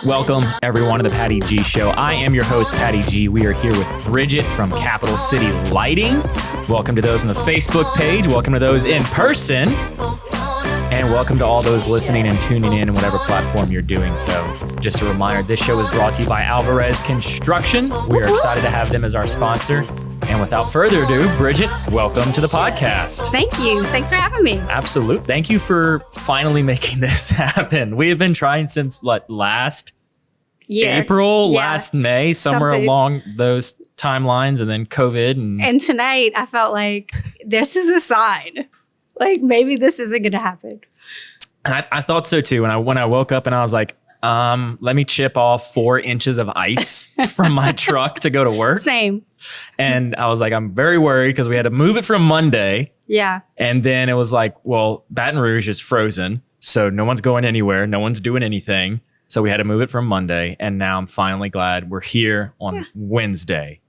Welcome, everyone, to the Patty G Show. I am your host, Patty G. We are here with Bridget from Capital City Lighting. Welcome to those on the Facebook page. Welcome to those in person. And welcome to all those listening and tuning in whatever platform you're doing so. Just a reminder, this show is brought to you by Alvarez Construction. We are excited to have them as our sponsor. And without further ado, Bridget, welcome to the podcast. Thank you. Thanks for having me. Absolutely. Thank you for finally making this happen. We have been trying since last year. April, last May, somewhere along those timelines, and then COVID. And tonight, I felt like this is a sign. Like maybe this isn't going to happen. I thought so too. When I woke up and I was like, let me chip off 4 inches of ice from my truck to go to work. Same. And I was like, I'm very worried because we had to move it from Monday. Yeah. And then it was like, well, Baton Rouge is frozen. So no one's going anywhere. No one's doing anything. So we had to move it from Monday. And now I'm finally glad we're here on Wednesday.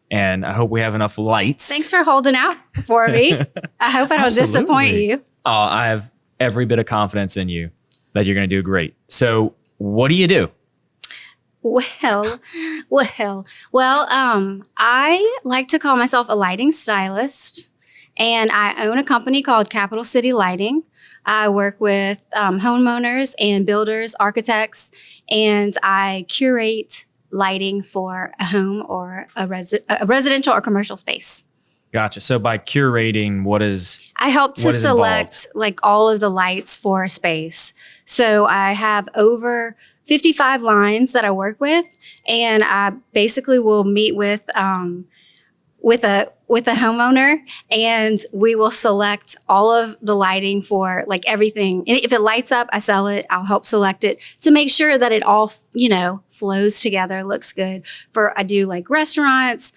And I hope we have enough lights. Thanks for holding out for me. I hope I don't disappoint you. Oh, I have every bit of confidence in you that you're going to do great. So what do you do? Well, I like to call myself a lighting stylist, and I own a company called Capital City Lighting. I work with homeowners and builders, architects, and I curate lighting for a home or a residential or commercial space. Gotcha. So by curating, I help to select like all of the lights for a space. So I have over 55 lines that I work with, and I basically will meet with a homeowner, and we will select all of the lighting for like everything. And if it lights up, I sell it. I'll help select it to make sure that it all, flows together, looks good. I do like restaurants,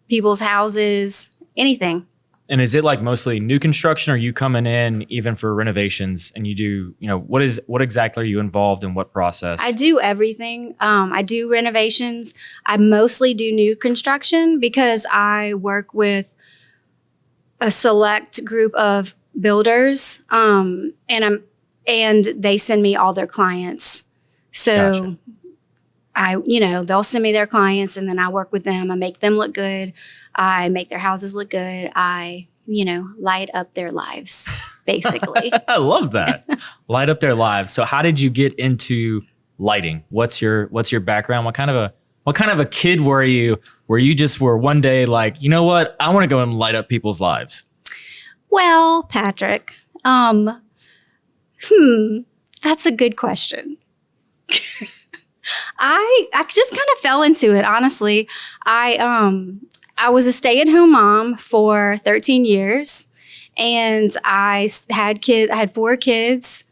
people's houses, anything. And is it like mostly new construction, or are you coming in even for renovations and you do, what exactly are you involved in, what process? I do everything. I do renovations. I mostly do new construction because I work with a select group of builders, and they send me all their clients. So gotcha. They'll send me their clients, and then I work with them. I make them look good. I make their houses look good. I, light up their lives, basically. I love that. Light up their lives. So how did you get into lighting? What's your background? What kind of a kid were you, where you just were one day like, you know what? I want to go and light up people's lives. Well, Patrick, that's a good question. I just kind of fell into it, honestly. I was a stay-at-home mom for 13 years, and I had kids. I had 4 kids.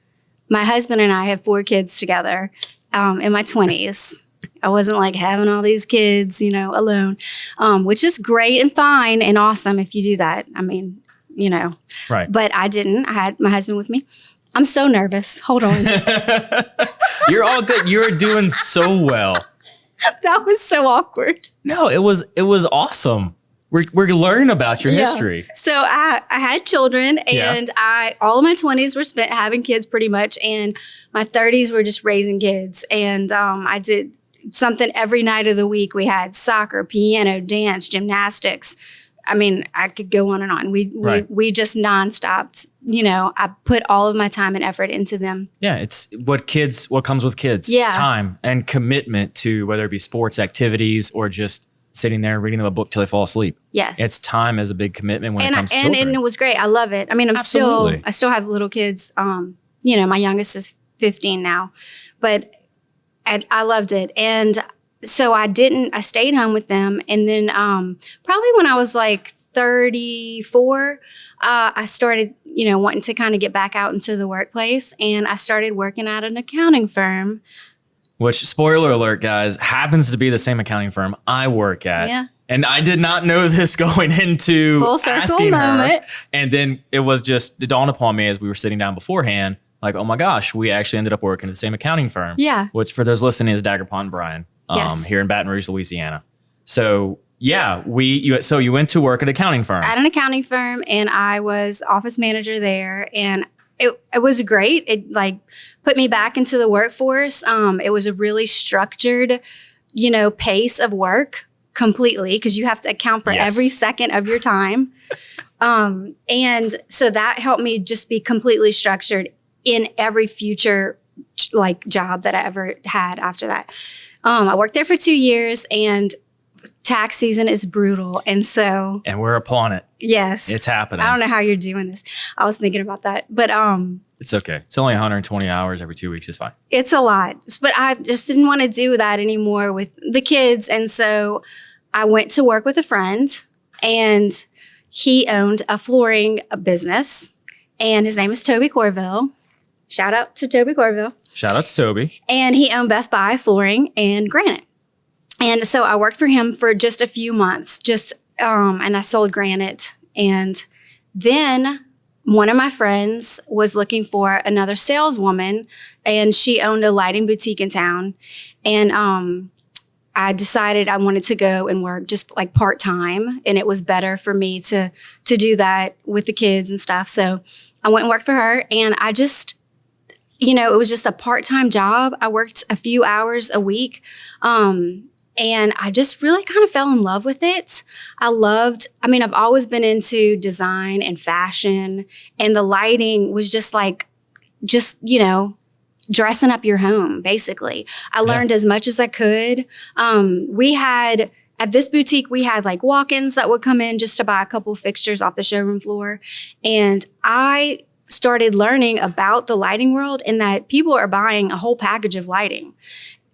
My husband and I had 4 kids together in my 20s. I wasn't like having all these kids, alone, which is great and fine and awesome if you do that. I mean, right. But I didn't. I had my husband with me. I'm so nervous. Hold on. You're all good. You're doing so well. That was so awkward. No, it was awesome. We're learning about your history. So I had children, and all of my 20s were spent having kids pretty much, and my 30s were just raising kids. And I did something every night of the week. We had soccer, piano, dance, gymnastics. I mean, I could go on and on. We just nonstopped. I put all of my time and effort into them. Yeah, it's what comes with kids. Yeah. Time and commitment to whether it be sports activities or just sitting there and reading them a book till they fall asleep. Yes. It's time as a big commitment when it comes to children. And it was great. I love it. I mean, I still have little kids. My youngest is 15 now, but I loved it. And so I stayed home with them. And then probably when I was like 34, I started, wanting to kind of get back out into the workplace. And I started working at an accounting firm. Which, spoiler alert, guys, happens to be the same accounting firm I work at. Yeah. And I did not know this going into full circle asking moment. Her. And then it dawned upon me as we were sitting down beforehand, like, oh my gosh, we actually ended up working at the same accounting firm. Yeah. Which for those listening is Dagger Pond Bryan, here in Baton Rouge, Louisiana. So yeah, you went to work at an accounting firm. At an accounting firm, and I was office manager there. And it was great. It like put me back into the workforce. It was a really structured, pace of work completely because you have to account for every second of your time. And so that helped me just be completely structured in every future like job that I ever had after that. I worked there for 2 years and tax season is brutal. And we're upon it. Yes. It's happening. I don't know how you're doing this. I was thinking about that, but it's okay. It's only 120 hours every 2 weeks. It's fine. It's a lot, but I just didn't want to do that anymore with the kids. And so I went to work with a friend and he owned a flooring business and his name is Toby Corville. Shout out to Toby Corville. Shout out to Toby. And he owned Best Buy Flooring and Granite. And so I worked for him for just a few months, and I sold granite. And then one of my friends was looking for another saleswoman, and she owned a lighting boutique in town. And I decided I wanted to go and work just like part-time, and it was better for me to do that with the kids and stuff. So I went and worked for her, and I just, it was just a part-time job. I worked a few hours a week. And I just really kind of fell in love with it. I've always been into design and fashion, and the lighting was just dressing up your home, basically. I learned as much as I could. At this boutique, we had like walk-ins that would come in just to buy a couple fixtures off the showroom floor. And I started learning about the lighting world and that people are buying a whole package of lighting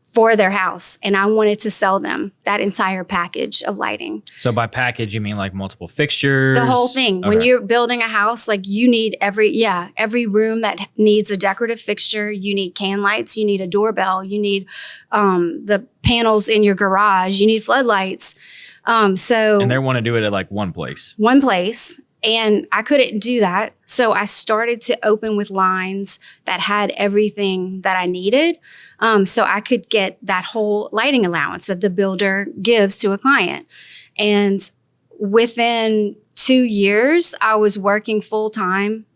for their house. And I wanted to sell them that entire package of lighting. So by package, you mean like multiple fixtures? The whole thing. Okay. When you're building a house, like you need every room that needs a decorative fixture. You need can lights. You need a doorbell. You need the panels in your garage. You need floodlights. And they want to do it at like one place. One place. And I couldn't do that. So I started to open with lines that had everything that I needed. So I could get that whole lighting allowance that the builder gives to a client. And within 2 years, I was working full time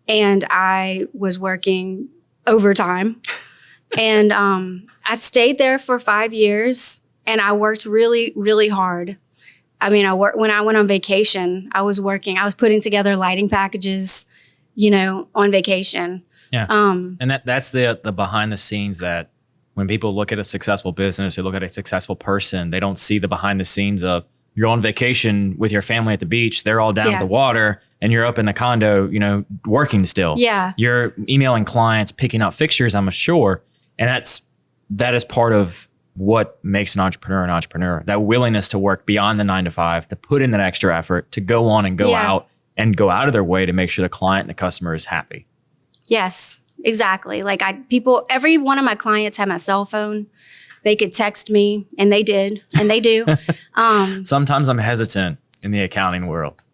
and I was working overtime. And I stayed there for 5 years and I worked really, really hard. When I went on vacation, I was putting together lighting packages, on vacation. Yeah. And that's the behind the scenes that when people look at a successful business, they look at a successful person, they don't see the behind the scenes of you're on vacation with your family at the beach. They're all down at the water and you're up in the condo, working still. Yeah. You're emailing clients, picking up fixtures, I'm sure. And that is part of what makes an entrepreneur, that willingness to work beyond the 9 to 5, to put in that extra effort, to go on and go out and go out of their way to make sure the client and the customer is happy. Yes, exactly. Like every one of my clients had my cell phone. They could text me and they did, and they do. Sometimes I'm hesitant in the accounting world.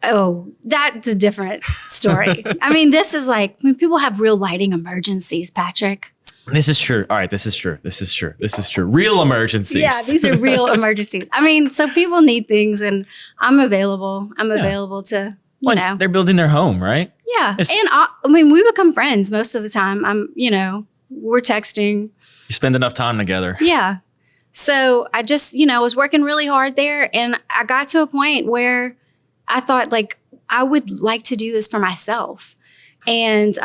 Oh, that's a different story. This is like when people have real lighting emergencies, Patrick. This is true. All right, this is true. Real emergencies. Yeah, these are real emergencies. So people need things and I'm available. I'm available to, They're building their home, right? Yeah. We become friends most of the time. We're texting. You spend enough time together. Yeah. So I just, was working really hard there. And I got to a point where I thought like, I would like to do this for myself. And,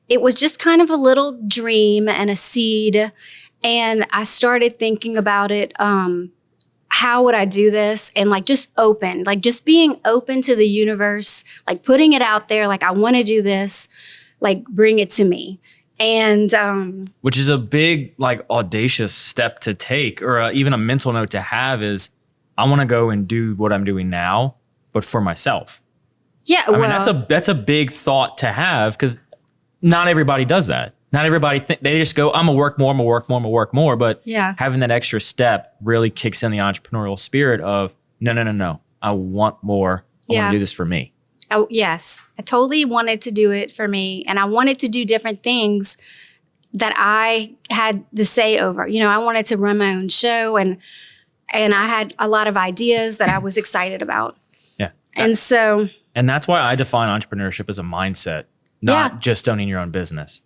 it was just kind of a little dream and a seed. And I started thinking about it. How would I do this? And just being open to the universe, like putting it out there. Like, I want to do this, like bring it to me. And, which is a big, like audacious step to take, or even a mental note to have is I want to go and do what I'm doing now, but for myself. Yeah. That's a big thought to have because not everybody does that. Not everybody, they just go, I'm going to work more. But having that extra step really kicks in the entrepreneurial spirit of, no. I want more. I want to do this for me. Oh, yes. I totally wanted to do it for me. And I wanted to do different things that I had the say over. I wanted to run my own show and I had a lot of ideas that I was excited about. Yeah. And so. And that's why I define entrepreneurship as a mindset. not just owning your own business.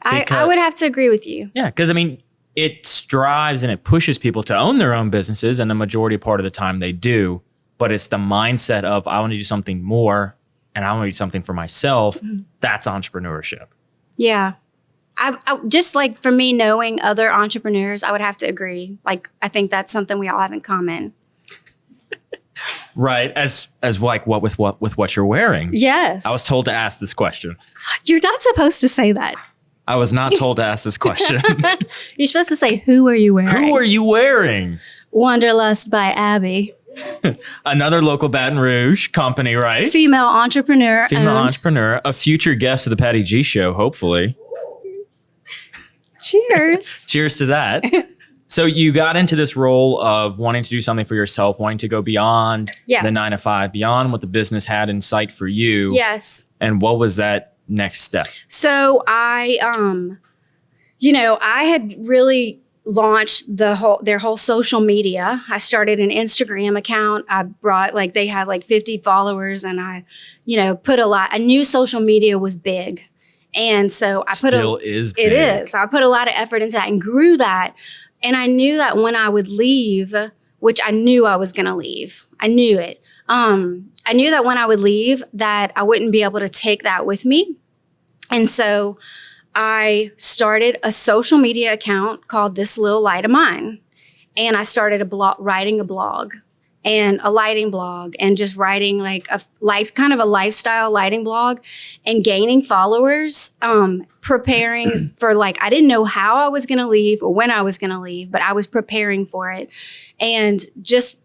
I would have to agree with you. Yeah, because I mean, it strives and it pushes people to own their own businesses, and the majority part of the time they do. But it's the mindset of, I want to do something more and I want to do something for myself. Mm-hmm. That's entrepreneurship. Yeah. I just like, for me, knowing other entrepreneurs, I would have to agree. Like, I think that's something we all have in common. Right. As like what with what you're wearing. Yes. I was told to ask this question. You're not supposed to say that. I was not told to ask this question. You're supposed to say, who are you wearing? Who are you wearing? Wanderlust by Abby. Another local Baton Rouge company, right? Female entrepreneur. Female entrepreneur. A future guest of the Patty G Show, hopefully. Cheers. Cheers to that. So you got into this role of wanting to do something for yourself, wanting to go beyond the 9-to-5, beyond what the business had in sight for you. Yes. And what was that next step? So I had really launched their whole social media. I started an Instagram account. I brought, like, they had like 50 followers, and I, I knew social media was big. And so I put It is. I put a lot of effort into that and grew that. And I knew that when I would leave, which I knew I was going to leave, I knew it. I knew that when I would leave, that I wouldn't be able to take that with me. And so I started a social media account called This Little Light of Mine. And I started writing a blog and a lighting blog, and just writing like a lifestyle lighting blog, and gaining followers, preparing for, like, I didn't know how I was going to leave or when I was going to leave, but I was preparing for it, and just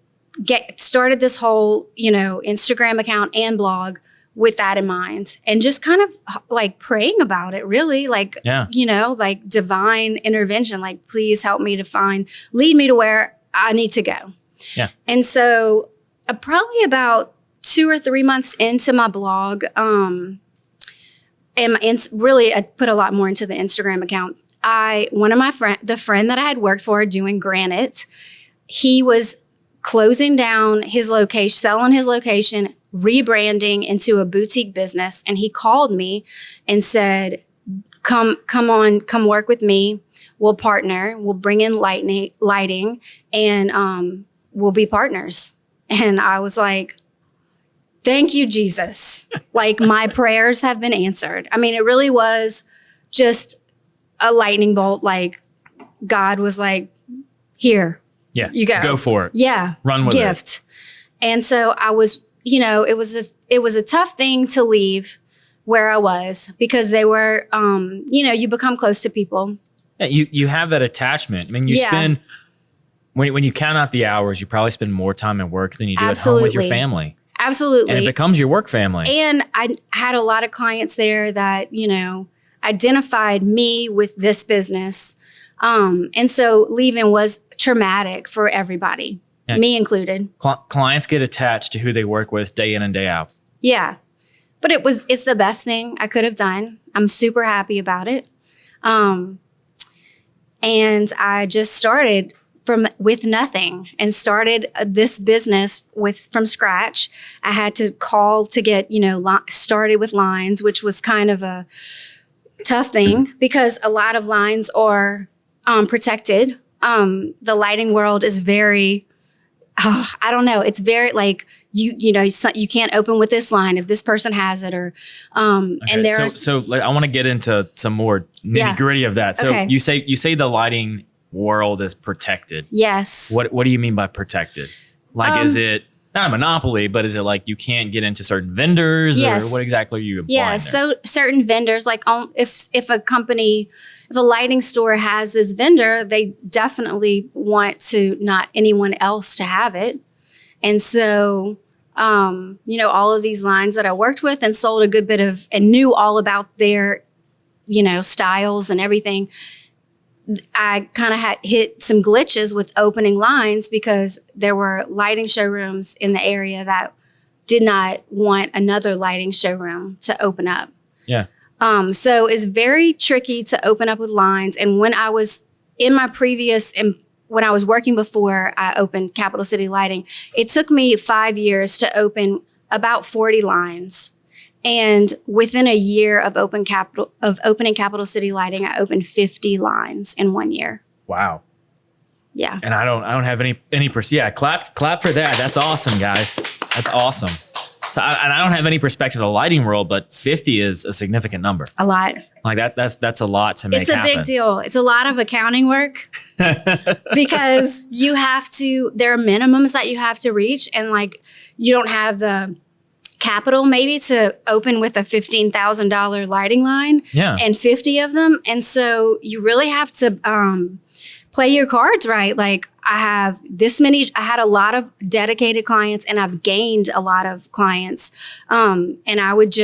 started this whole, Instagram account and blog with that in mind, and just kind of like praying about it, really, like, like divine intervention, like, please help me to lead me to where I need to go. Yeah. And so probably about 2 or 3 months into my blog, and really I put a lot more into the Instagram account. One of my the friend that I had worked for doing granite, he was closing down his location, selling his location, rebranding into a boutique business. And he called me and said, come work with me. We'll partner. We'll bring in lighting, and we'll be partners. And I was like, thank you, Jesus. Like, my prayers have been answered. I mean, it really was just a lightning bolt. Like, God was like, here, you go. Go for it. Yeah. Run with it. And so I was, it was a tough thing to leave where I was, because they were, you become close to people. Yeah, you have that attachment. I mean, you spend, when you count out the hours, you probably spend more time at work than you do at home with your family. Absolutely. And it becomes your work family. And I had a lot of clients there that, identified me with this business. And so leaving was traumatic for everybody, me included. Clients get attached to who they work with day in and day out. Yeah. But it's the best thing I could have done. I'm super happy about it. And I just started with nothing and started this business from scratch. I had to call to get, started with lines, which was kind of a tough thing, because a lot of lines are protected. The lighting world is very, I don't know. It's very like, you can't open with this line if this person has it, or, and I want to get into some more nitty gritty of that. So you say the lighting world is protected. Yes. What do you mean by protected? Like, is it not a monopoly, but is it like you can't get into certain vendors, or what exactly are you implying? Yeah. So certain vendors, like if a lighting store has this vendor, they definitely want to not anyone else to have it. And so, all of these lines that I worked with and sold a good bit of, and knew all about their, styles and everything, I kind of had hit some glitches with opening lines, because there were lighting showrooms in the area that did not want another lighting showroom to open up. Yeah. So it's very tricky to open up with lines. And when I was when I was working before I opened Capital City Lighting, it took me 5 years to open about 40 lines. And within a year of opening Capital City Lighting, I opened 50 lines in 1 year. Wow. Yeah. And I don't have any yeah, clap for that. That's awesome, guys. That's awesome. So I don't have any perspective of the lighting world, but 50 is a significant number. A lot. Like that's a lot to make happen. It's a big deal. It's a lot of accounting work because there are minimums that you have to reach, and like you don't have the capital maybe to open with a $15,000 lighting line and 50 of them. And so you really have to play your cards right. Like I had a lot of dedicated clients, and I've gained a lot of clients. And I would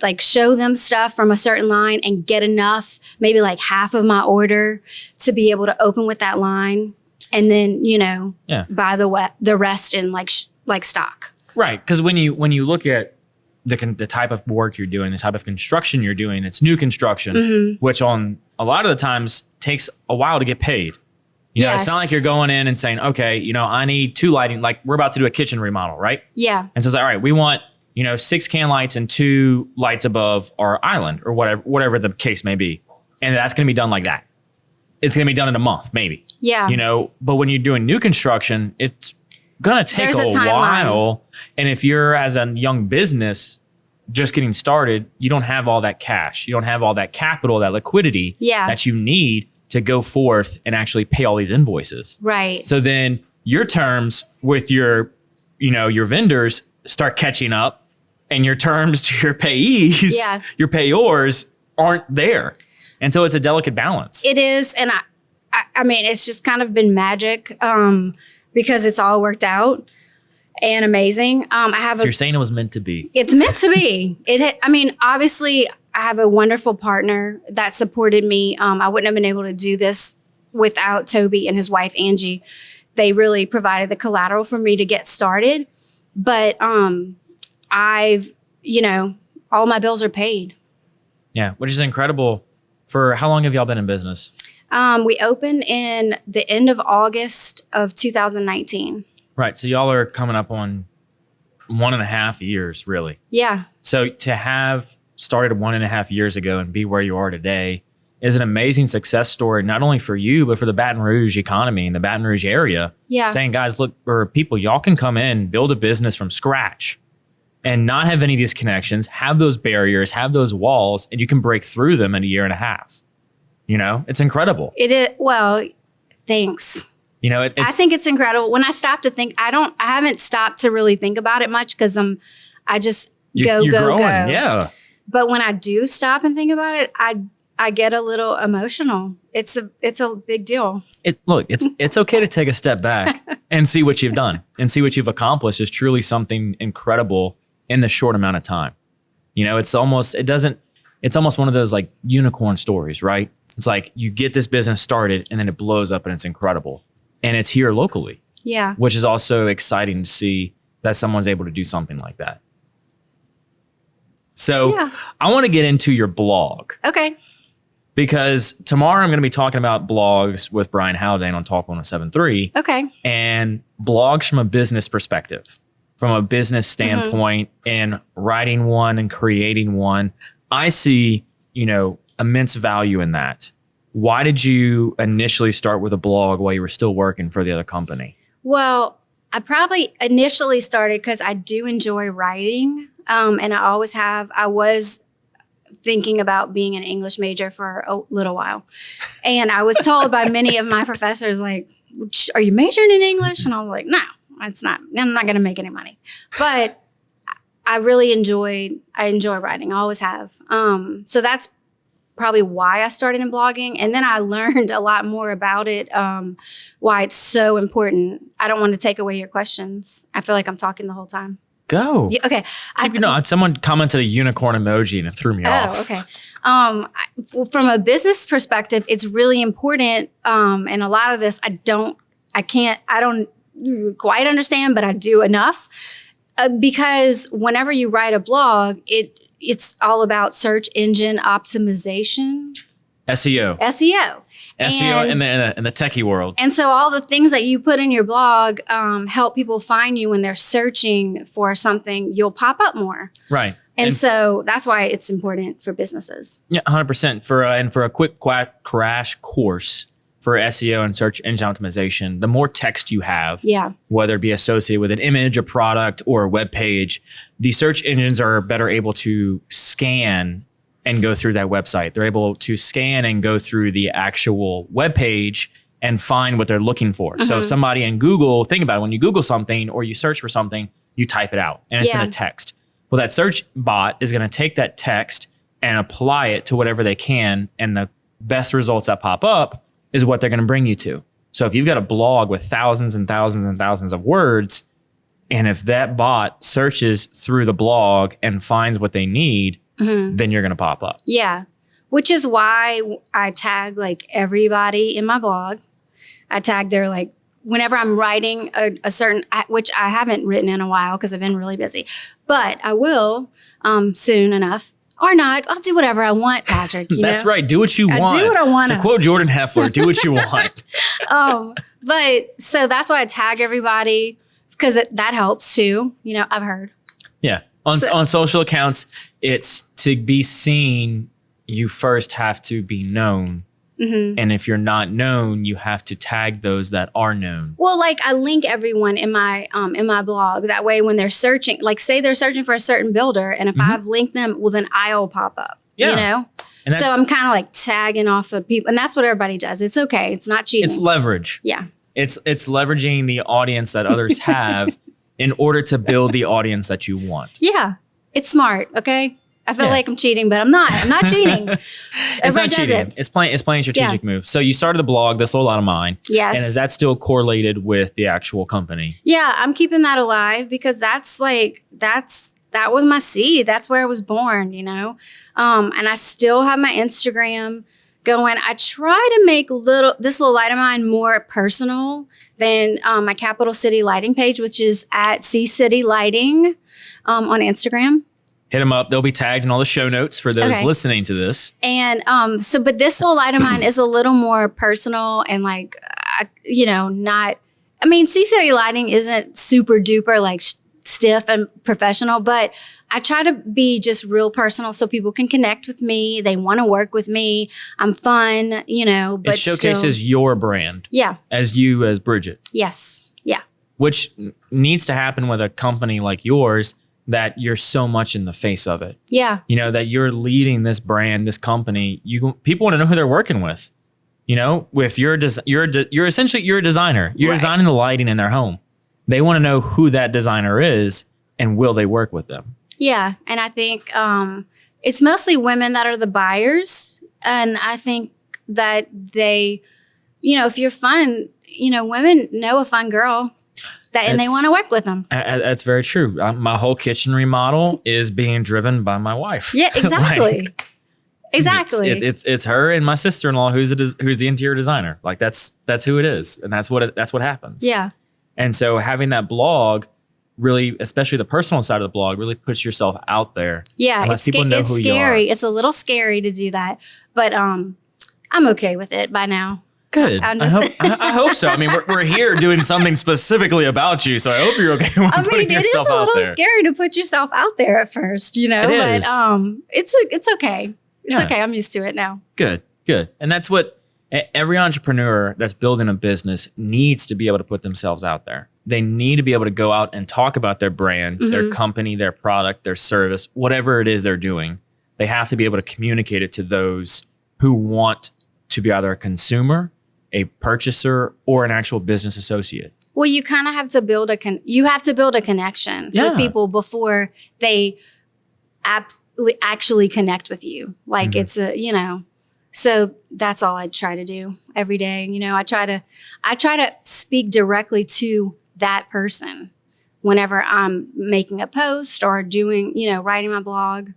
like show them stuff from a certain line and get enough, maybe like half of my order to be able to open with that line. And then, buy the rest in like stock. Right. Because when you look at the type of work you're doing, the type of construction you're doing, it's new construction, which on a lot of the times takes a while to get paid. It's not like you're going in and saying, okay, I need 2 lighting, like we're about to do a kitchen remodel, right? Yeah. And so it's like, all right, we want, 6 can lights and 2 lights above our island or whatever the case may be. And that's going to be done like that. It's going to be done in a month, maybe. Yeah. But when you're doing new construction, it's going to take a while. And if you're as a young business just getting started, you don't have all that cash. You don't have all that capital, that liquidity that you need to go forth and actually pay all these invoices. Right. So then your terms with your vendors start catching up, and your terms to your payees, your payors aren't there. And so it's a delicate balance. It is. And I mean, it's just kind of been magic because it's all worked out and amazing. So you're saying it was meant to be. It's meant to be. Obviously, I have a wonderful partner that supported me. I wouldn't have been able to do this without Toby and his wife, Angie. They really provided the collateral for me to get started. But all my bills are paid. Yeah, which is incredible. For how long have y'all been in business? We opened in the end of August of 2019. Right. So y'all are coming up on 1.5 years, really. Yeah. So to have started 1.5 years ago and be where you are today is an amazing success story, not only for you, but for the Baton Rouge economy and the Baton Rouge area. Yeah. Saying, guys, look, or people, y'all can come in, build a business from scratch and not have any of these connections, have those barriers, have those walls, and you can break through them in 1.5 years. It's incredible. It is. Well, thanks. I think it's incredible. When I stop to think, I haven't stopped to really think about it much because I just go. Yeah. But when I do stop and think about it, I get a little emotional. It's a big deal. It's okay to take a step back and see what you've done and see what you've accomplished is truly something incredible in the short amount of time. It's almost one of those like unicorn stories, right? It's like you get this business started and then it blows up and it's incredible. And it's here locally. Yeah. Which is also exciting to see that someone's able to do something like that. So I want to get into your blog. Okay. Because tomorrow I'm going to be talking about blogs with Brian Haldane on Talk 107.3. Okay. And blogs from a business perspective, from a business standpoint and writing one and creating one. I see, immense value in that. Why did you initially start with a blog while you were still working for the other company? Well, I probably initially started because I do enjoy writing. And I always have. I was thinking about being an English major for a little while. And I was told by many of my professors, like, are you majoring in English? And I was like, no, it's not. I'm not going to make any money. But I really enjoy writing. I always have. So that's probably why I started in blogging. And then I learned a lot more about it, why it's so important. I don't want to take away your questions. I feel like I'm talking the whole time. Go. Yeah, okay. Someone commented a unicorn emoji and it threw me off. Okay. From a business perspective, it's really important. And a lot of this, I don't quite understand, but I do enough. Because whenever you write a blog, it's all about search engine optimization. SEO. SEO in the techie world. And so all the things that you put in your blog help people find you when they're searching for something. You'll pop up more. Right. And so that's why it's important for businesses. Yeah, 100%. For a quick crash course for SEO and search engine optimization, the more text you have, whether it be associated with an image, a product, or a web page, the search engines are better able to scan and go through that website. They're able to scan and go through the actual web page and find what they're looking for. So somebody in Google, think about it, when you Google something or you search for something, you type it out and it's in a text. Well, that search bot is going to take that text and apply it to whatever they can. And the best results that pop up is what they're going to bring you to. So if you've got a blog with thousands and thousands and thousands of words, and if that bot searches through the blog and finds what they need, then you're going to pop up. Yeah. Which is why I tag like everybody in my blog. I tag their like, whenever I'm writing a certain, which I haven't written in a while because I've been really busy, but I will soon enough. Or not. I'll do whatever I want, Patrick. That's right. Do what you want. Do what I want. To quote Jordan Heffler, do what you want. But so that's why I tag everybody because that helps too. I've heard. Yeah. On social accounts, it's to be seen, you first have to be known. And if you're not known, you have to tag those that are known. Well, like I link everyone in my blog. That way, when they're searching, like say they're searching for a certain builder, and if I've linked them, well, then I'll pop up. And so I'm kind of like tagging off of people, and that's what everybody does. It's okay. It's not cheating. It's leverage. Yeah. It's leveraging the audience that others have in order to build the audience that you want. Yeah. It's smart. Okay. I feel like I'm cheating, but I'm not. I'm not cheating. It's not cheating. It's playing strategic move. So you started the blog, This Little Light of Mine. Yes. And is that still correlated with the actual company? Yeah, I'm keeping that alive because that was my seed. That's where I was born, and I still have my Instagram going. I try to make This Little Light of Mine more personal than my Capital City Lighting page, which is at C City Lighting on Instagram. Hit them up. They'll be tagged in all the show notes for those listening to this. And but This Little Light of Mine is a little more personal and like, not. I mean, C City Lighting isn't super duper like stiff and professional, but I try to be just real personal so people can connect with me. They want to work with me. I'm fun, but it showcases your brand. Yeah. As you, as Bridget. Yes. Yeah. Which needs to happen with a company like yours, that you're so much in the face of it. Yeah. That you're leading this brand, this company. People want to know who they're working with. If you're essentially a designer. You're designing the lighting in their home. They want to know who that designer is and will they work with them. Yeah, and I think it's mostly women that are the buyers, and I think that they, if you're fun, women know a fun girl. And they want to work with them. That's very true. My whole kitchen remodel is being driven by my wife. Yeah, exactly. Exactly. It's her and my sister-in-law who's the interior designer. Like that's who it is, and that's what happens. Yeah. And so having that blog, really, especially the personal side of the blog, really puts yourself out there. Yeah, it's scary. It's a little scary to do that, but I'm okay with it by now. Good. I hope so. I mean, we're here doing something specifically about you, so I hope you're okay with putting yourself out there. It is a little scary to put yourself out there at first, It is. But it's okay. It's okay. I'm used to it now. Good. And that's what every entrepreneur that's building a business needs to be able to put themselves out there. They need to be able to go out and talk about their brand, their company, their product, their service, whatever it is they're doing. They have to be able to communicate it to those who want to be either a consumer, a purchaser, or an actual business associate. Well, you kind of have to build a connection with people before they actually connect with you. Like it's so that's all I try to do every day. I try to speak directly to that person whenever I'm making a post or doing, writing my blog.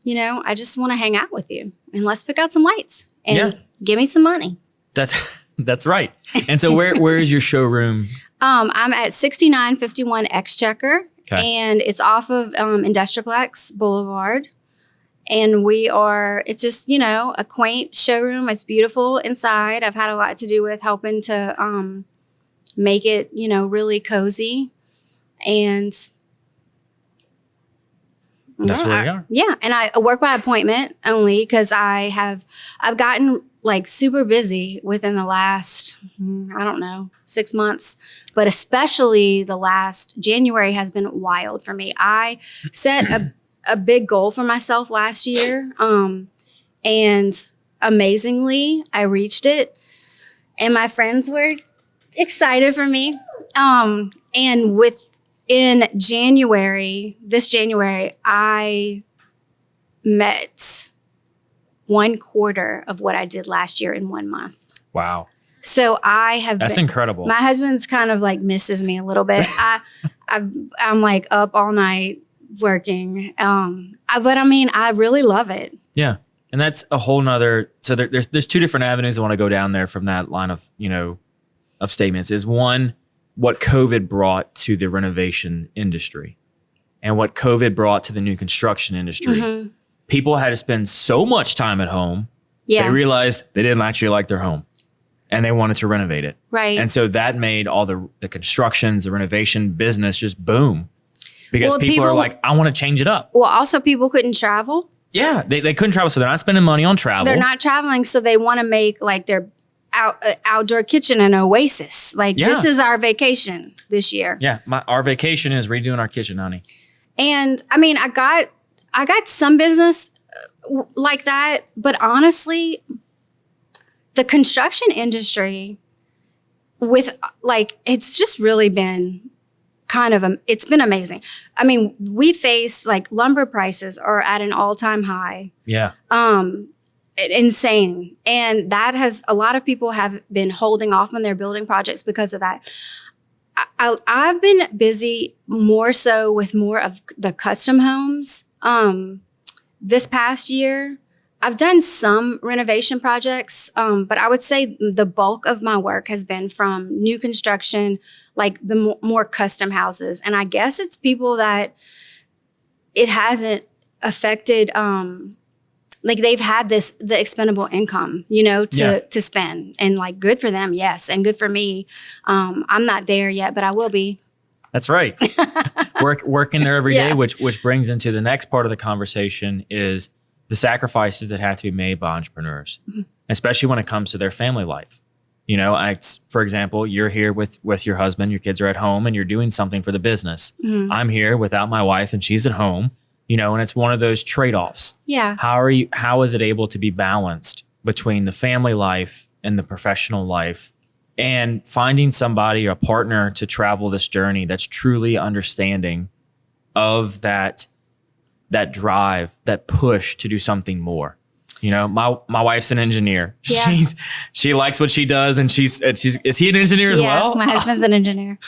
I just want to hang out with you and let's pick out some lights and give me some money. That's right. And so where is your showroom? I'm at 6951 Exchequer, and it's off of Industrialplex Boulevard. And it's just, a quaint showroom. It's beautiful inside. I've had a lot to do with helping to make it, really cozy. And that's where we are. Yeah. And I work by appointment only because I've gotten like super busy within the last, 6 months, but especially the last January has been wild for me. I set a big goal for myself last year. And amazingly, I reached it and my friends were excited for me. And in this January, I met 1/4 of what I did last year in 1 month. Wow. So That's incredible. My husband's kind of like misses me a little bit. I'm like up all night working. But I mean, I really love it. Yeah. And that's a whole nother, so there's two different avenues I want to go down there from that line of, of statements. Is one, what COVID brought to the renovation industry and what COVID brought to the new construction industry. Mm-hmm. People had to spend so much time at home. Yeah. They realized they didn't actually like their home and they wanted to renovate it. Right. And so that made all the constructions, the renovation business just boom. Because people are like, I want to change it up. Well, also people couldn't travel. Yeah, they couldn't travel, so they're not spending money on travel. They're not traveling, so they want to make like their outdoor kitchen an oasis. Like this is our vacation this year. Yeah, our vacation is redoing our kitchen, honey. And I mean, I got some business like that, but honestly, the construction industry it's just really been it's been amazing. I mean, we faced like lumber prices are at an all-time high. Yeah. Insane. And a lot of people have been holding off on their building projects because of that. I've been busy more so with more of the custom homes. This past year, I've done some renovation projects, but I would say the bulk of my work has been from new construction, like the more custom houses. And I guess it's people that it hasn't affected, like they've had the expendable income, to spend. And like good for them, yes, and good for me. I'm not there yet, but I will be. That's right. Working there every day, which brings into the next part of the conversation is the sacrifices that have to be made by entrepreneurs, mm-hmm. especially when it comes to their family life. For example, you're here with your husband, your kids are at home and you're doing something for the business. Mm-hmm. I'm here without my wife and she's at home, and it's one of those trade-offs. Yeah. How is it able to be balanced between the family life and the professional life and finding somebody, a partner to travel this journey that's truly understanding of that drive, that push to do something more. My wife's an engineer. Yeah. She likes what she does, and is he an engineer as well? My husband's an engineer.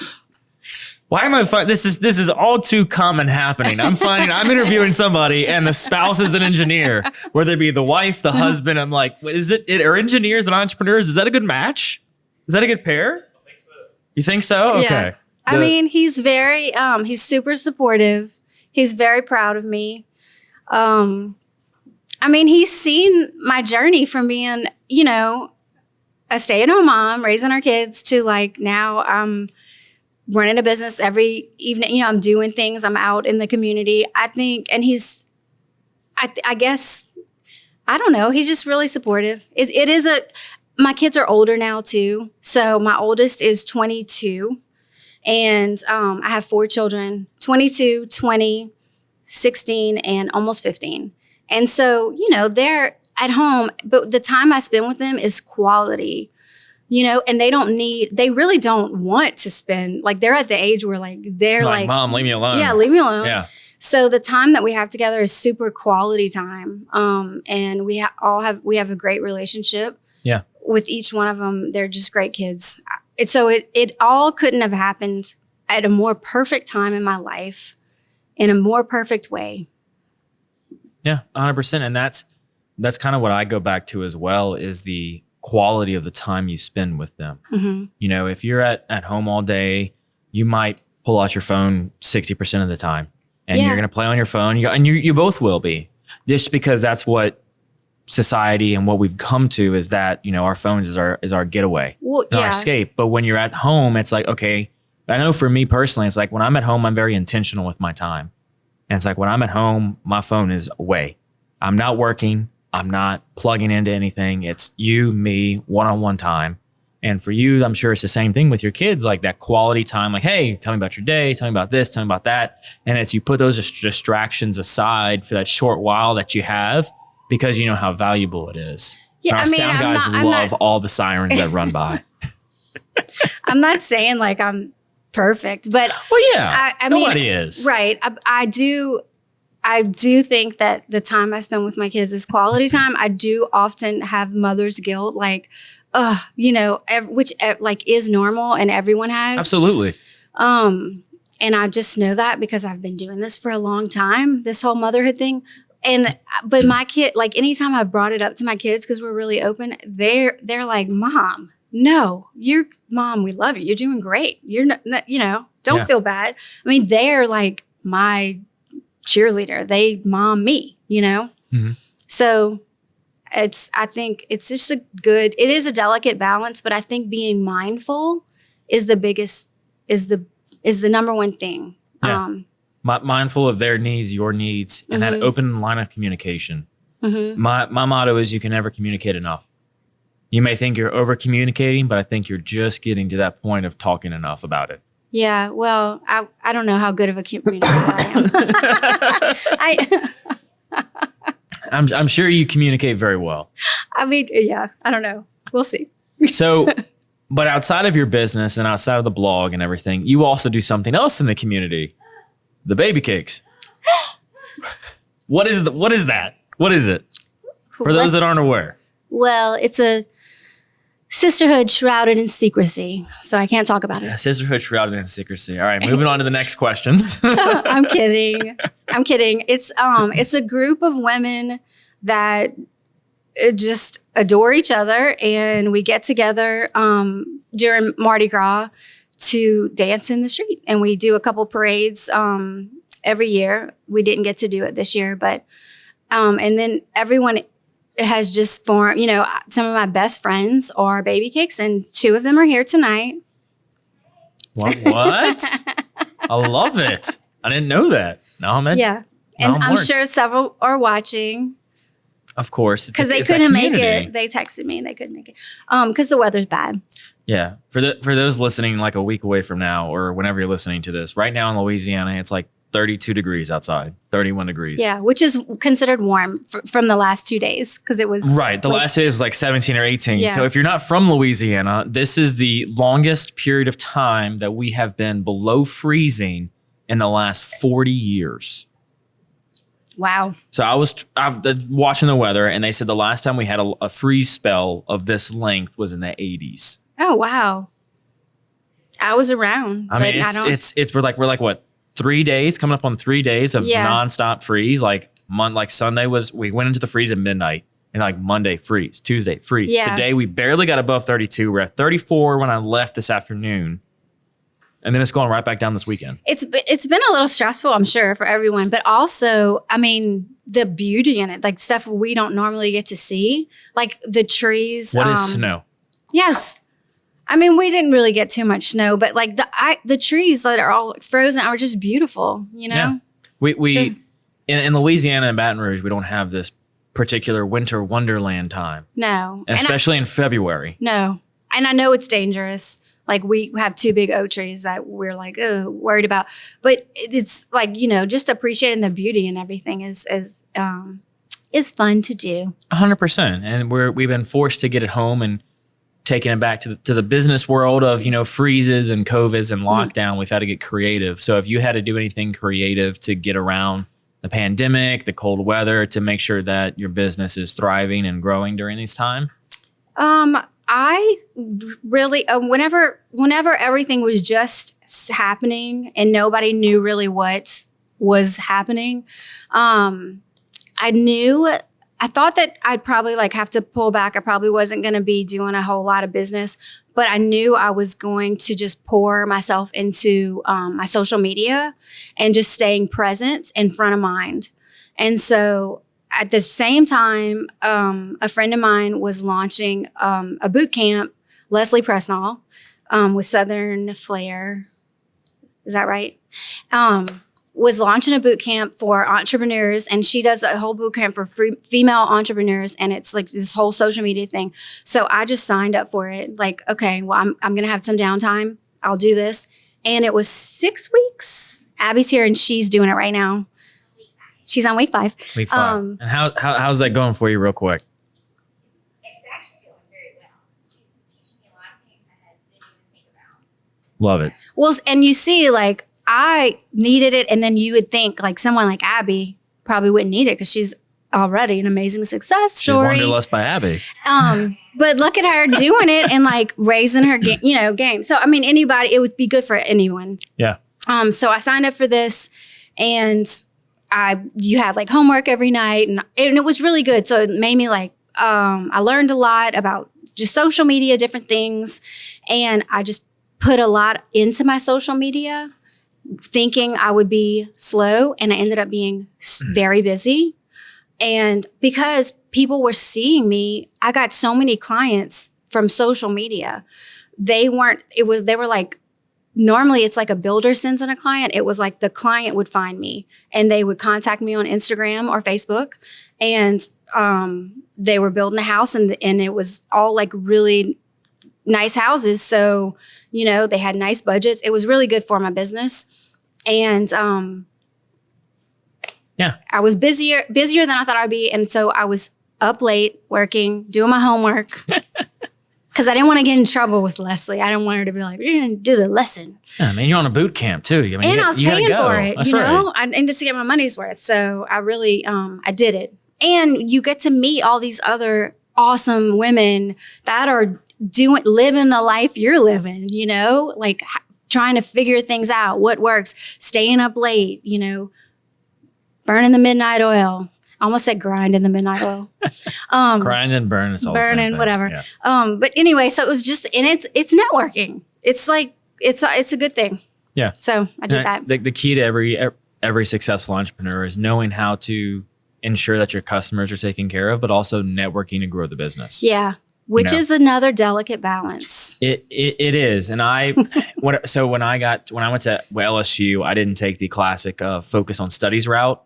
Why am I finding this is all too common happening? I'm interviewing somebody and the spouse is an engineer, whether it be the wife, the husband. I'm like, are engineers and entrepreneurs? Is that a good match? Is that a good pair? I think so. You think so? Yeah. Okay. I mean, he's very, he's super supportive. He's very proud of me. I mean, he's seen my journey from being, a stay-at-home mom, raising our kids, to like now I'm running a business every evening. I'm doing things. I'm out in the community. I think, and I guess, I don't know. He's just really supportive. My kids are older now too. So my oldest is 22 and I have 4 children, 22, 20, 16, and almost 15. And so, they're at home, but the time I spend with them is quality, and they really don't want to spend, like they're at the age where they're like, Mom, leave me alone. Yeah, leave me alone. Yeah. So the time that we have together is super quality time. And we have a great relationship. Yeah. With each one of them. They're just great kids. It all couldn't have happened at a more perfect time in my life, in a more perfect way. Yeah, 100%. And that's kind of what I go back to as well, is the quality of the time you spend with them. Mm-hmm. If you're at home all day, you might pull out your phone 60% of the time and you're going to play on your phone, and you both will be. Just because that's what society and what we've come to is that, our phones is our getaway, our escape. But when you're at home, it's like, okay, I know for me personally, it's like when I'm at home, I'm very intentional with my time. And it's like when I'm at home, my phone is away. I'm not working. I'm not plugging into anything. It's you, me, one-on-one time. And for you, I'm sure it's the same thing with your kids, like that quality time, like, hey, tell me about your day, tell me about this, tell me about that. And as you put those distractions aside for that short while that you have, because you know how valuable it is. Yeah, and our sound guys love all the sirens that run by. I'm not saying like I'm perfect, but nobody is. Right. I do think that the time I spend with my kids is quality time. I do often have mother's guilt, like, which like is normal and everyone has. Absolutely. And I just know that because I've been doing this for a long time, this whole motherhood thing. But my kid, like anytime I brought it up to my kids, because we're really open, they're like, Mom, no, Mom, we love you. You're doing great. You're not don't feel bad. I mean, they're like my cheerleader. They mom me, Mm-hmm. So I think it's just it is a delicate balance, but I think being mindful is the biggest, is the number one thing. Yeah. Mindful of their needs, your needs, and that open line of communication. Mm-hmm. My motto is you can never communicate enough. You may think you're over communicating, but I think you're just getting to that point of talking enough about it. Yeah, well, I don't know how good of a communicator I am. I'm sure you communicate very well. I mean, yeah, I don't know. We'll see. So, but outside of your business and outside of the blog and everything, you also do something else in the community. The baby cakes. What is that? What is it? For those that aren't aware. Well, it's a sisterhood shrouded in secrecy, so I can't talk about it. Yeah, sisterhood shrouded in secrecy. All right, moving on to the next questions. I'm kidding. It's a group of women that just adore each other, and we get together during Mardi Gras to dance in the street, and we do a couple parades every year. We didn't get to do it this year, but and then everyone has just formed, some of my best friends are baby cakes, and 2 of them are here tonight. What? I love it. I didn't know that. Now I'm in. Yeah. And I'm sure several are watching. Of course. Because they couldn't make it. They texted me and they couldn't make it. Because the weather's bad. Yeah. For those listening like a week away from now or whenever you're listening to this, right now in Louisiana, it's like 32 degrees outside, 31 degrees. Yeah, which is considered warm from the last 2 days because it was... Right. The last day was like 17 or 18. Yeah. So if you're not from Louisiana, this is the longest period of time that we have been below freezing in the last 40 years. Wow. So I was watching the weather, and they said the last time we had a freeze spell of this length was in the 80s. Oh, wow. I was around. I mean, we're like what, 3 days, coming up on 3 days of nonstop freeze. Like Sunday we went into the freeze at midnight, and like Monday freeze, Tuesday freeze. Yeah. Today we barely got above 32. We're at 34 when I left this afternoon. And then it's going right back down this weekend. It's been a little stressful, I'm sure, for everyone. But also, I mean, the beauty in it, like stuff we don't normally get to see, like the trees. What is snow? Yes. I mean, we didn't really get too much snow, but like the trees that are all frozen are just beautiful, Yeah. We in Louisiana and Baton Rouge, we don't have this particular winter wonderland time. No. And especially in February. No. And I know it's dangerous. Like we have 2 big oak trees that we're like worried about, but it's like just appreciating the beauty and everything is fun to do. 100%, and we've been forced to get it home and taking it back to the business world of freezes and COVIDs and lockdown. Mm-hmm. We've had to get creative. So if you had to do anything creative to get around the pandemic, the cold weather, to make sure that your business is thriving and growing during this time. I really, whenever everything was just happening and nobody knew really what was happening, I thought that I'd probably have to pull back. I probably wasn't going to be doing a whole lot of business, but I knew I was going to just pour myself into my social media and just staying present and front of mind. And so at the same time, a friend of mine was launching a boot camp, Leslie Presnall, with Southern Flair. Is that right? Was launching a boot camp for entrepreneurs, and she does a whole boot camp for female entrepreneurs, and it's like this whole social media thing. So I just signed up for it. Like, okay, well, I'm going to have some downtime. I'll do this. And it was 6 weeks. Abby's here, and she's doing it right now. She's on week 5. Week 5. And how's that going for you real quick? It's actually going very well. She's teaching me a lot of things I didn't even think about. Love it. Well, and you see, like, I needed it, and then you would think, like, someone like Abby probably wouldn't need it because she's already an amazing success story. She's Wanderlust by Abby. But look at her doing it and, like, raising her game. So, I mean, anybody, it would be good for anyone. Yeah. So I signed up for this, and you had like homework every night, and it was really good. So it made me like, I learned a lot about just social media, different things. And I just put a lot into my social media thinking I would be slow. And I ended up being very busy. And because people were seeing me, I got so many clients from social media. They were like, normally it's like a builder sends in a client. It was like the client would find me and they would contact me on Instagram or Facebook, and they were building a house, and it was all like really nice houses. So, they had nice budgets. It was really good for my business. And I was busier than I thought I'd be. And so I was up late working, doing my homework. Because I didn't want to get in trouble with Leslie. I didn't want her to be like, you're going to do the lesson. Yeah, I mean, you're on a boot camp too. I mean, and I was paying for it, That's right. I needed to get my money's worth. So I really, I did it. And you get to meet all these other awesome women that are living the life you're living, like trying to figure things out, what works, staying up late, burning the midnight oil. I almost said grind in the midnight oil. Grind and burn. It's all the same thing. Whatever. Yeah. But anyway, so it was just, and it's networking. It's like, it's a good thing. Yeah. So I did that. The key to every successful entrepreneur is knowing how to ensure that your customers are taken care of, but also networking to grow the business. Yeah. Which is another delicate balance. It is. And when I went to LSU, I didn't take the classic focus on studies route,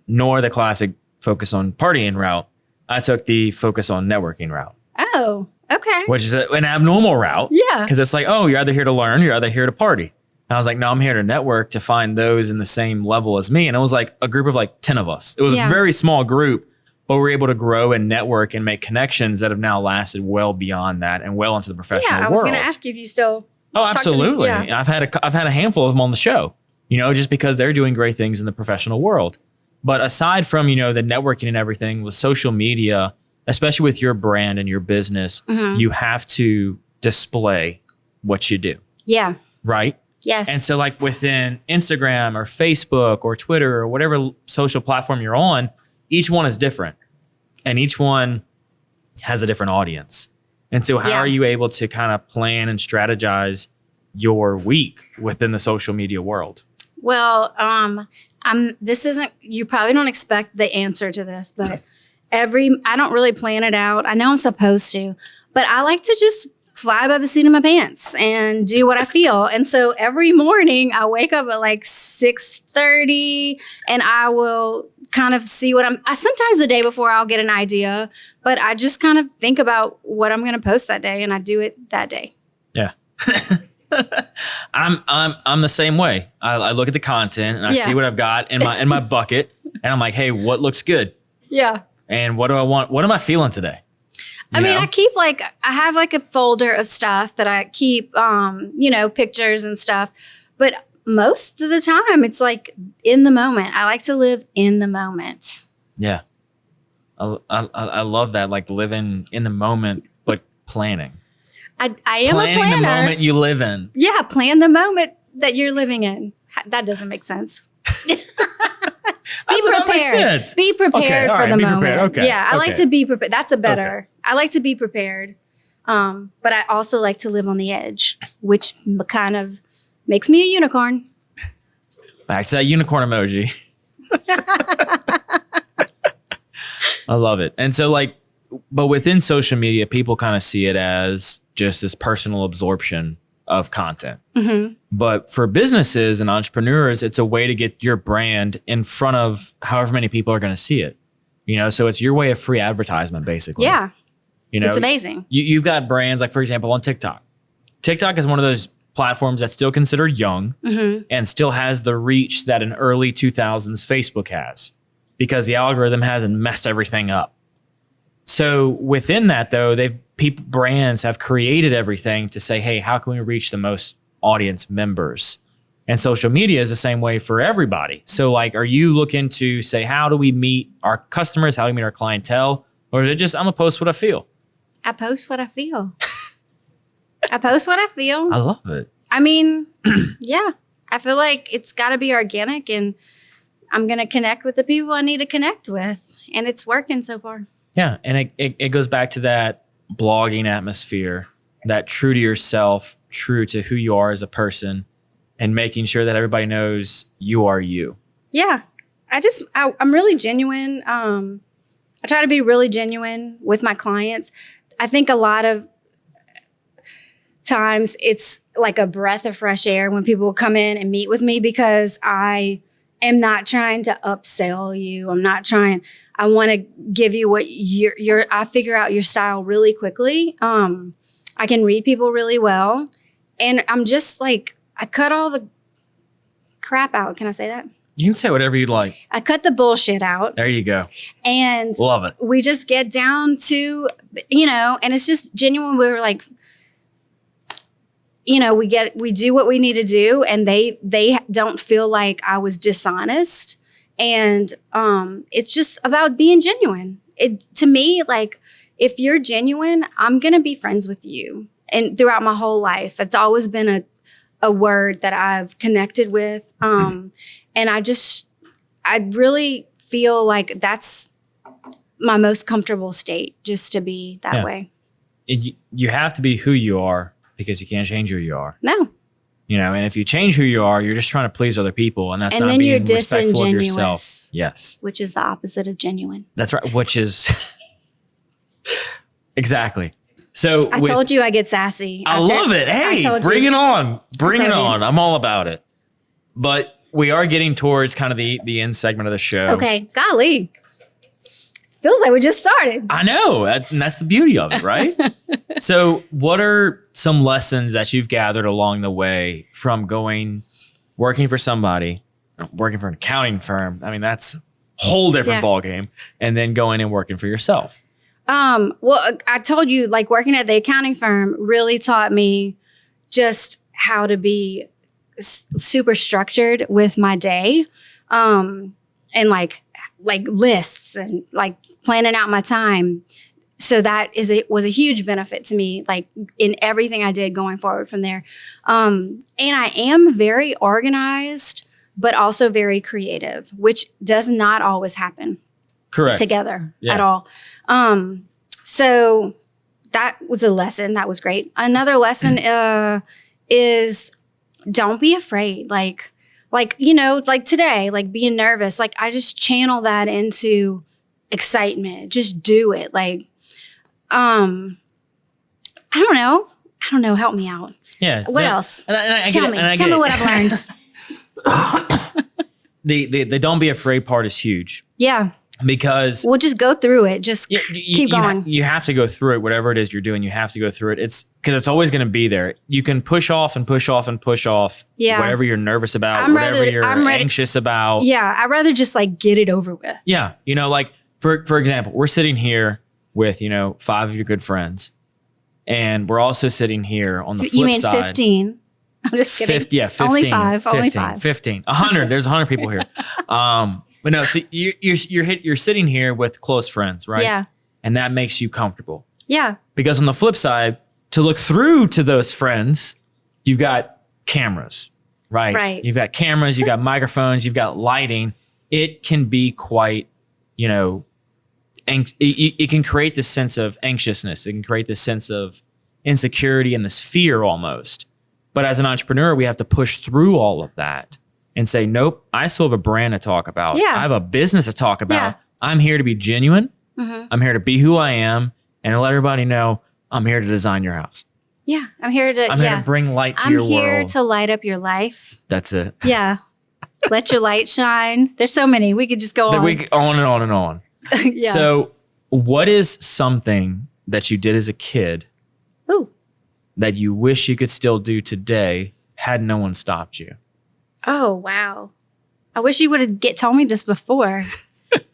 nor the classic focus on partying route. I took the focus on networking route. Oh, okay. Which is an abnormal route. Yeah. Because it's like, oh, you're either here to learn, you're either here to party. And I was like, no, I'm here to network, to find those in the same level as me. And it was like a group of like 10 of us. It was a very small group, but we were able to grow and network and make connections that have now lasted well beyond that and well into the professional world. Yeah, I was going to ask you if you still. Oh, absolutely. Yeah. I've had a handful of them on the show, just because they're doing great things in the professional world. But aside from, the networking and everything with social media, especially with your brand and your business, you have to display what you do. Yeah. Right? Yes. And so like within Instagram or Facebook or Twitter or whatever social platform you're on, each one is different and each one has a different audience. And so how are you able to kind of plan and strategize your week within the social media world? Well, you probably don't expect the answer to this, but I don't really plan it out. I know I'm supposed to, but I like to just fly by the seat of my pants and do what I feel. And so every morning I wake up at like 6:30 and I will kind of see sometimes the day before I'll get an idea, but I just kind of think about what I'm going to post that day and I do it that day. Yeah. I'm the same way. I look at the content and I see what I've got in my bucket and I'm like, hey, what looks good? Yeah. And what do I want? What am I feeling today? I keep I have like a folder of stuff that I keep, pictures and stuff, but most of the time it's like in the moment. I like to live in the moment. Yeah. I love that. Like living in the moment, but planning. I am planning a planner. The moment you live in. Yeah. Plan the moment that you're living in. That doesn't make sense. Be prepared. Be prepared for the moment. Okay. Yeah, I like to be prepared. That's a better. Okay. I like to be prepared, but I also like to live on the edge, which kind of makes me a unicorn. Back to that unicorn emoji. I love it. And so like, but within social media, people kind of see it as just this personal absorption of content. Mm-hmm. But for businesses and entrepreneurs, it's a way to get your brand in front of however many people are going to see it. So it's your way of free advertisement, basically. Yeah. It's You, amazing. you've got brands like, for example, on TikTok. TikTok is one of those platforms that's still considered young and still has the reach that an early 2000s Facebook has because the algorithm hasn't messed everything up. So within that, though, brands have created everything to say, hey, how can we reach the most audience members? And social media is the same way for everybody. So like, are you looking to say, how do we meet our customers? How do we meet our clientele? Or is it just, I'm going to post what I feel? I post what I feel. I post what I feel. I love it. I mean, yeah, I feel like it's got to be organic and I'm going to connect with the people I need to connect with. And it's working so far. Yeah. And it goes back to that blogging atmosphere, that true to yourself, true to who you are as a person, and making sure that everybody knows you are you. Yeah. I'm really genuine. I try to be really genuine with my clients. I think a lot of times it's like a breath of fresh air when people come in and meet with me because I am not trying to upsell you. I want to give you what I figure out your style really quickly. I can read people really well. And I'm just like, I cut all the crap out. Can I say that? You can say whatever you'd like. I cut the bullshit out. There you go. And love it. We just get down to, and it's just genuine. We're like, we do what we need to do, and they don't feel like I was dishonest. And it's just about being genuine. To me, like, if you're genuine, I'm going to be friends with you. And throughout my whole life, it's always been a word that I've connected with. And I really feel like that's my most comfortable state, just to be that way. You have to be who you are because you can't change who you are. No. And if you change who you are, you're just trying to please other people. And that's not being respectful of yourself. Yes. Which is the opposite of genuine. That's right. Which is exactly. So I told you I get sassy. I love it. Hey, bring it on. Bring it on. I'm all about it. But we are getting towards kind of the end segment of the show. Okay. Golly. Feels like we just started. I know. And that's the beauty of it, right? So what are some lessons that you've gathered along the way from working for somebody, working for an accounting firm? I mean, that's a whole different ballgame. And then going and working for yourself. Well, I told you, like, working at the accounting firm really taught me just how to be super structured with my day. And like lists and like planning out my time. So that was a huge benefit to me, like in everything I did going forward from there. And I am very organized, but also very creative, which does not always happen together at all. So that was a lesson. That was great. Another lesson is don't be afraid. Like today, like being nervous, like I just channel that into excitement. Just do it. Like, I don't know. Help me out. Yeah. What else? Tell me what I've learned. The don't be afraid part is huge. Yeah. Because we'll just go through it. Just keep going. You have to go through it. Whatever it is you're doing, you have to go through it. It's because it's always going to be there. You can push off and push off and push off whatever you're nervous about, whatever you're anxious about. Yeah. I'd rather just like get it over with. Yeah. Like for example, we're sitting here with, 5 of your good friends, and we're also sitting here on the flip side. You mean 15? I'm just kidding. 15. Only 5. 15. 100. There's 100 people here. But no, so you're sitting here with close friends, right? Yeah. And that makes you comfortable. Yeah. Because on the flip side, to look through to those friends, you've got cameras, right? Right. You've got cameras, you've got microphones, you've got lighting. It can be quite, it can create this sense of anxiousness. It can create this sense of insecurity and this fear almost. But as an entrepreneur, we have to push through all of that and say, nope, I still have a brand to talk about. Yeah. I have a business to talk about. Yeah. I'm here to be genuine. I'm here to be who I am and to let everybody know I'm here to design your house. Yeah. I'm here to bring light to your world. I'm here to light up your life. That's it. Yeah. Let your light shine. There's so many. We could just go on. On and on and on. Yeah. So what is something that you did as a kid that you wish you could still do today had no one stopped you? Oh, wow. I wish you would have told me this before. It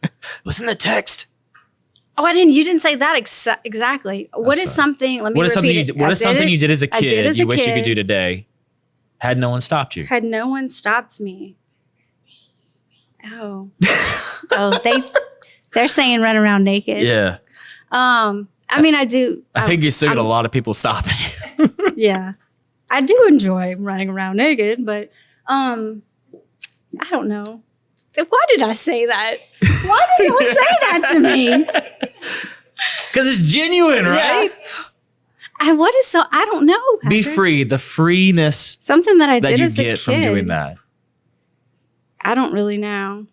was in the text. Oh, you didn't say that exactly. What is something, let me repeat it. What is something you did as a kid you wish you could do today had no one stopped you? Had no one stopped me. Oh. They're saying run around naked. Yeah. I mean, I do. I think you still get a lot of people stopping you. Yeah. I do enjoy running around naked, but I don't know. Why did I say that? Why did you say that to me? Because it's genuine, right? And I don't know. Patrick. Be free. The freeness something that I did you as a get kid. from doing that. I don't really know.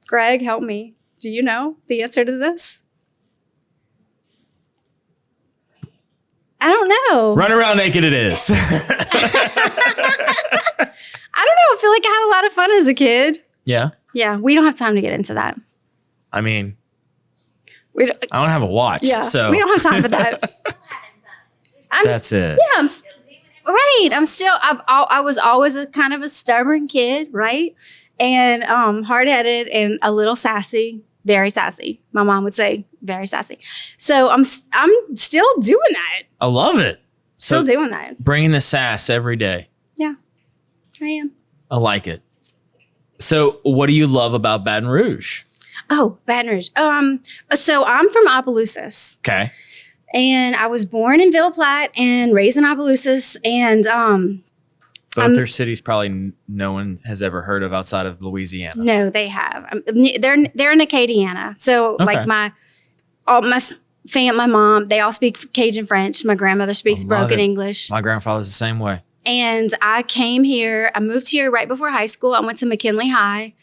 Greg, help me. Do you know the answer to this? I don't know. Run around naked it is. I don't know. I feel like I had a lot of fun as a kid. Yeah. Yeah. We don't have time to get into that. I mean, I don't have a watch. Yeah. So we don't have time for that. That's it. Yeah. I was always a kind of a stubborn kid, right? And hard-headed and a little sassy, very sassy. My mom would say very sassy. So I'm still doing that. I love it. Still doing that. Bringing the sass every day. Yeah, I am. I like it. So what do you love about Baton Rouge? Oh, Baton Rouge. So I'm from Opelousas. Okay. And I was born in Ville Platte and raised in Opelousas. And both are cities probably no one has ever heard of outside of Louisiana. No, they have. They're in Acadiana. So like my mom, they all speak Cajun French. My grandmother speaks broken English. My grandfather's the same way. And I moved here right before high school. I went to McKinley High.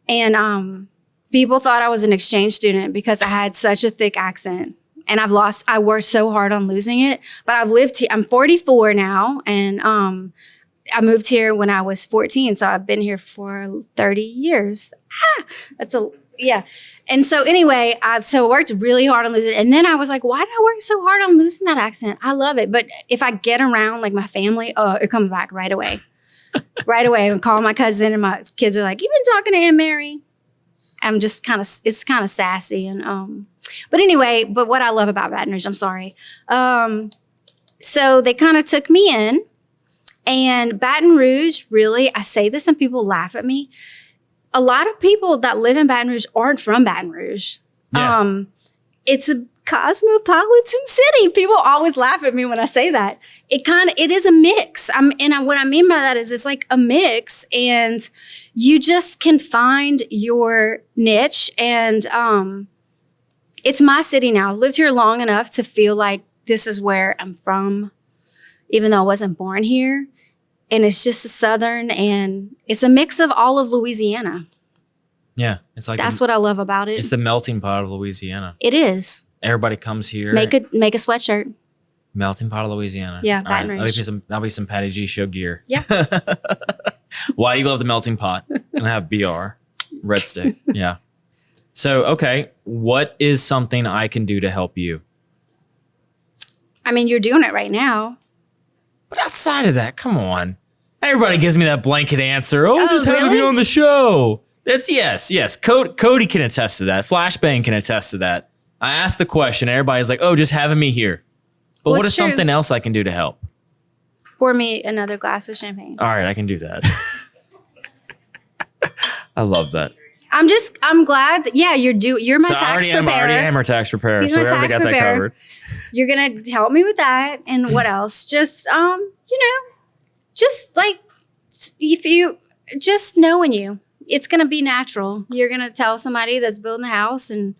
And people thought I was an exchange student because I had such a thick accent. And I worked so hard on losing it. But I've lived here. I'm 44 now. And I moved here when I was 14, so I've been here for 30 years. Yeah. And so anyway, I've worked really hard on losing it. And then I was like, why did I work so hard on losing that accent? I love it. But if I get around like my family, it comes back right away. Right away. And call my cousin and my kids are like, you've been talking to Aunt Mary. I'm just it's kind of sassy. And but anyway, but what I love about Baton Rouge, I'm sorry. So they kind of took me in. And Baton Rouge, really, I say this and people laugh at me. A lot of people that live in Baton Rouge aren't from Baton Rouge. Yeah. It's a cosmopolitan city. People always laugh at me when I say that. It is a mix. What I mean by that is it's like a mix, and you just can find your niche. And it's my city now. I've lived here long enough to feel like this is where I'm from, even though I wasn't born here. And it's just a southern, and it's a mix of all of Louisiana. Yeah. It's like that's what I love about it. It's the melting pot of Louisiana. It is. Everybody comes here. Make a sweatshirt. Melting pot of Louisiana. Yeah, Baton Rouge. That'll be some Patty G show gear. Yeah. Why do you love the melting pot? And have BR. Red stick. Yeah. So, okay. What is something I can do to help you? I mean, you're doing it right now. But outside of that, come on. Everybody gives me that blanket answer. Oh, just having really? me on the show. That's yes. Cody can attest to that. Flashbang can attest to that. I asked the question. Everybody's like, oh, just having me here. But what is something else I can do to help? Pour me another glass of champagne. All right, I can do that. I love that. I'm glad that, you're my tax preparer. I already am our tax preparer. He's so my we already tax got that preparer. covered. You're going to help me with that. And what else? Just, just like, if you, just knowing you, it's going to be natural. You're going to tell somebody that's building a house and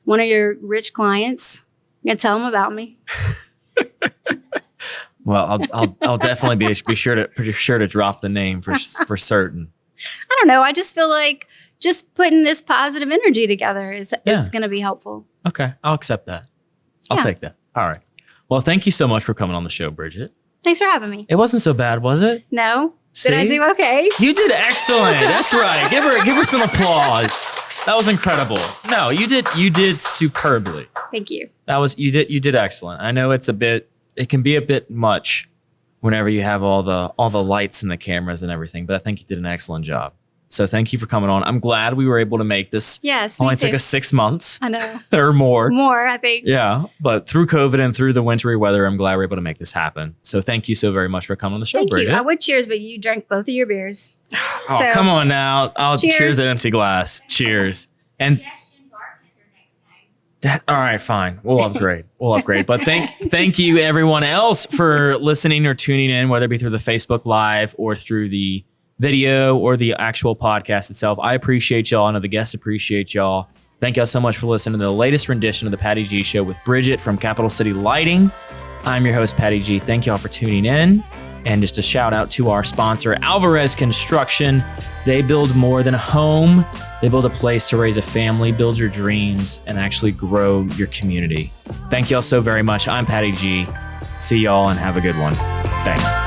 one of your rich clients, you're going to tell them about me. Well, I'll definitely be sure to drop the name for certain. I don't know. I just feel like just putting this positive energy together is going to be helpful. Okay. I'll accept that. I'll take that. All right. Well, thank you so much for coming on the show, Bridget. Thanks for having me. It wasn't so bad, was it? No. See? Did I do okay? You did excellent. That's right. Give her some applause. That was incredible. No, you did superbly. Thank you. You did excellent. I know it can be a bit much whenever you have all the lights and the cameras and everything, but I think you did an excellent job. So thank you for coming on. I'm glad we were able to make this. Yes, only took us 6 months. I know. Or more. More, I think. Yeah, but through COVID and through the wintry weather, I'm glad we're able to make this happen. So thank you so very much for coming on the show, Thank Bridget. you. I would cheers, but you drank both of your beers. Oh, come on now. I'll cheers an empty glass. Cheers. And Suggestion bartender next time. all right, fine. We'll upgrade. But thank you everyone else for listening or tuning in, whether it be through the Facebook Live or through the video or the actual podcast itself. I appreciate y'all. I know the guests appreciate y'all. Thank y'all so much for listening to the latest rendition of the Patty G Show with Bridget from Capital City Lighting. I'm your host, Patty G. Thank y'all for tuning in. And just a shout out to our sponsor, Alvarez Construction. They build more than a home. They build a place to raise a family, build your dreams, and actually grow your community. Thank y'all so very much. I'm Patty G. See y'all and have a good one. Thanks.